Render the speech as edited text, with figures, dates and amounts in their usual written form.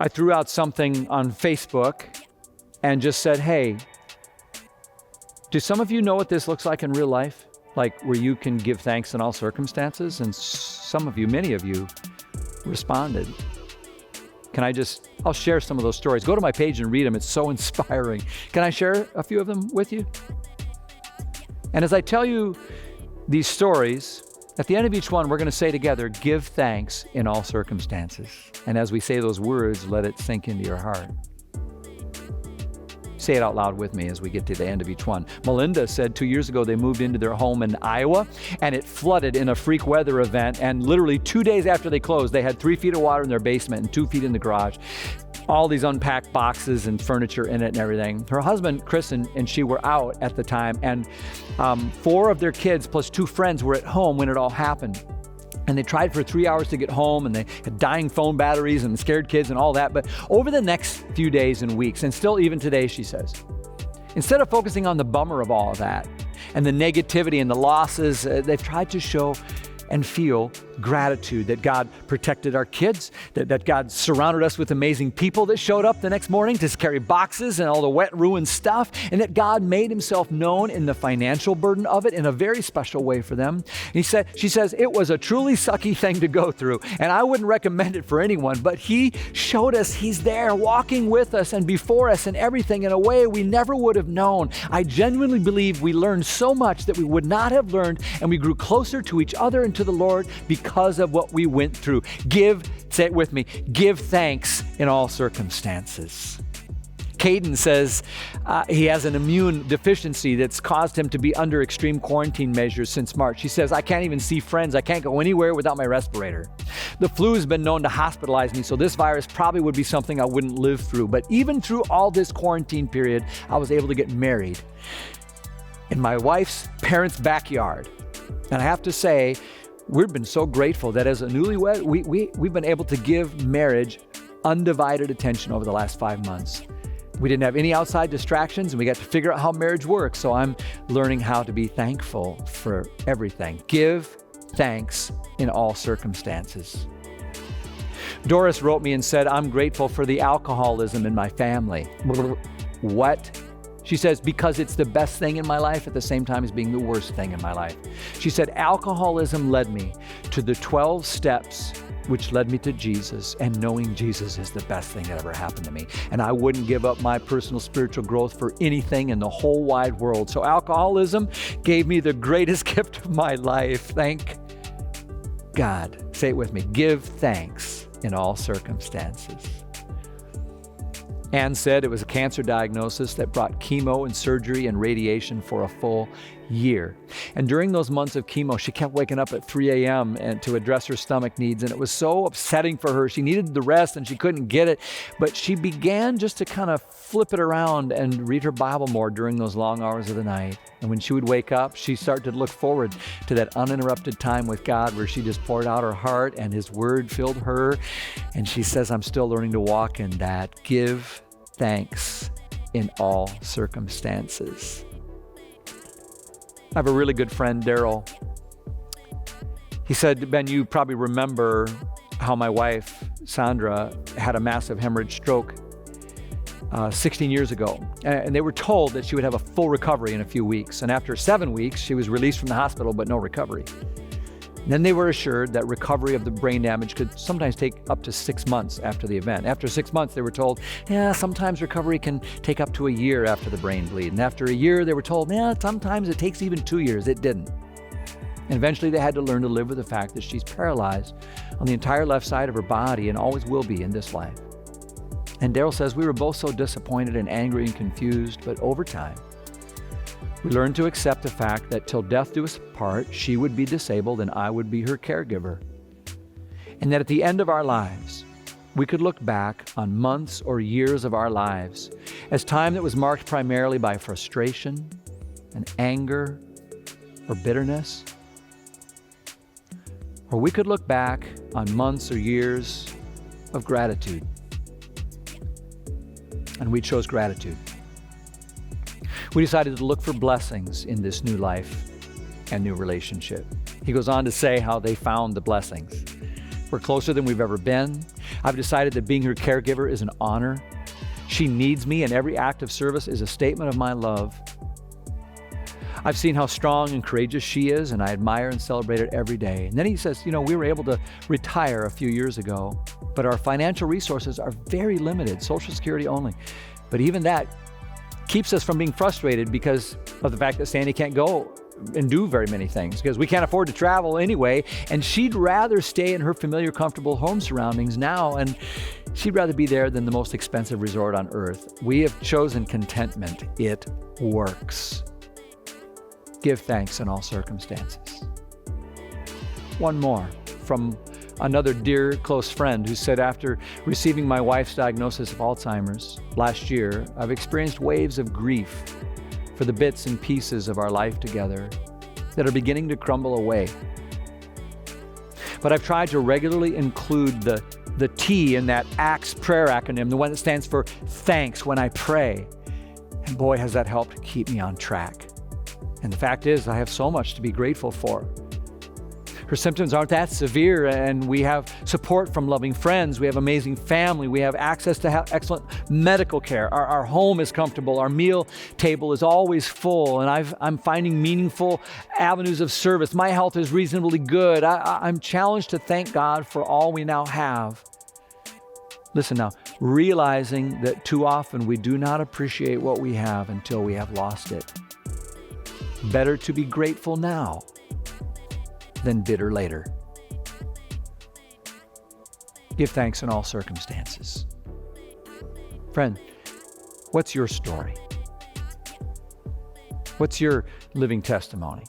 I threw out something on Facebook and just said, hey, do some of you know what this looks like in real life? Like where you can give thanks in all circumstances? And some of you, many of you, responded. I'll share some of those stories. Go to my page and read them. It's so inspiring. Can I share a few of them with you? And as I tell you these stories, at the end of each one, we're going to say together, give thanks in all circumstances. And as we say those words, let it sink into your heart. Say it out loud with me as we get to the end of each one. Melinda said 2 years ago they moved into their home in Iowa and it flooded in a freak weather event, and literally 2 days after they closed, they had 3 feet of water in their basement and 2 feet in the garage. All these unpacked boxes and furniture in it and everything. Her husband, Chris, and she were out at the time, and 4 of their kids plus 2 friends were at home when it all happened. And they tried for 3 hours to get home, and they had dying phone batteries and scared kids and all that. But over the next few days and weeks, and still even today, she says, instead of focusing on the bummer of all of that and the negativity and the losses, they've tried to show and feel gratitude that God protected our kids, that God surrounded us with amazing people that showed up the next morning to carry boxes and all the wet, ruined stuff, and that God made himself known in the financial burden of it in a very special way for them. And she says, it was a truly sucky thing to go through, and I wouldn't recommend it for anyone, but he showed us he's there walking with us and before us and everything in a way we never would have known. I genuinely believe we learned so much that we would not have learned, and we grew closer to each other and to the Lord because of what we went through. Say it with me, give thanks in all circumstances. Caden says he has an immune deficiency that's caused him to be under extreme quarantine measures since March. He says, I can't even see friends. I can't go anywhere without my respirator. The flu has been known to hospitalize me, so this virus probably would be something I wouldn't live through. But even through all this quarantine period, I was able to get married in my wife's parents' backyard. And I have to say, we've been so grateful that as a newlywed, we've been able to give marriage undivided attention over the last 5 months. We didn't have any outside distractions, and we got to figure out how marriage works. So I'm learning how to be thankful for everything. Give thanks in all circumstances. Doris wrote me and said, I'm grateful for the alcoholism in my family. What? She says, because it's the best thing in my life at the same time as being the worst thing in my life. She said, alcoholism led me to the 12 steps which led me to Jesus, and knowing Jesus is the best thing that ever happened to me. And I wouldn't give up my personal spiritual growth for anything in the whole wide world. So alcoholism gave me the greatest gift of my life. Thank God. Say it with me. Give thanks in all circumstances. Anne said it was a cancer diagnosis that brought chemo and surgery and radiation for a full year. And during those months of chemo, she kept waking up at 3 a.m. and to address her stomach needs. And it was so upsetting for her. She needed the rest and she couldn't get it. But she began just to kind of flip it around and read her Bible more during those long hours of the night. And when she would wake up, she started to look forward to that uninterrupted time with God where she just poured out her heart and His Word filled her. And she says, I'm still learning to walk in that. Give thanks in all circumstances. I have a really good friend, Daryl. He said, Ben, you probably remember how my wife, Sandra, had a massive hemorrhage stroke 16 years ago. And they were told that she would have a full recovery in a few weeks. And after 7 weeks, she was released from the hospital, but no recovery. And then they were assured that recovery of the brain damage could sometimes take up to 6 months after the event. After 6 months, they were told, sometimes recovery can take up to a year after the brain bleed. And after a year, they were told, sometimes it takes even 2 years. It didn't. And eventually they had to learn to live with the fact that she's paralyzed on the entire left side of her body and always will be in this life. And Daryl says, we were both so disappointed and angry and confused, but over time, we learned to accept the fact that till death do us part, she would be disabled and I would be her caregiver. And that at the end of our lives, we could look back on months or years of our lives as time that was marked primarily by frustration and anger or bitterness. Or we could look back on months or years of gratitude. And we chose gratitude. We decided to look for blessings in this new life and new relationship. He goes on to say how they found the blessings. We're closer than we've ever been. I've decided that being her caregiver is an honor. She needs me, and every act of service is a statement of my love. I've seen how strong and courageous she is, and I admire and celebrate it every day. And then he says, we were able to retire a few years ago, but our financial resources are very limited, Social Security only. But even that keeps us from being frustrated because of the fact that Sandy can't go and do very many things because we can't afford to travel anyway. And she'd rather stay in her familiar, comfortable home surroundings now, and she'd rather be there than the most expensive resort on earth. We have chosen contentment. It works. Give thanks in all circumstances. One more from another dear, close friend who said, after receiving my wife's diagnosis of Alzheimer's last year, I've experienced waves of grief for the bits and pieces of our life together that are beginning to crumble away. But I've tried to regularly include the T in that ACTS prayer acronym, the one that stands for thanks, when I pray. And boy, has that helped keep me on track. And the fact is, I have so much to be grateful for. Her symptoms aren't that severe, and we have support from loving friends. We have amazing family. We have access to excellent medical care. Our home is comfortable. Our meal table is always full, and I'm finding meaningful avenues of service. My health is reasonably good. I'm challenged to thank God for all we now have. Listen now, realizing that too often we do not appreciate what we have until we have lost it. Better to be grateful now than bitter later. Give thanks in all circumstances. Friend, what's your story? What's your living testimony?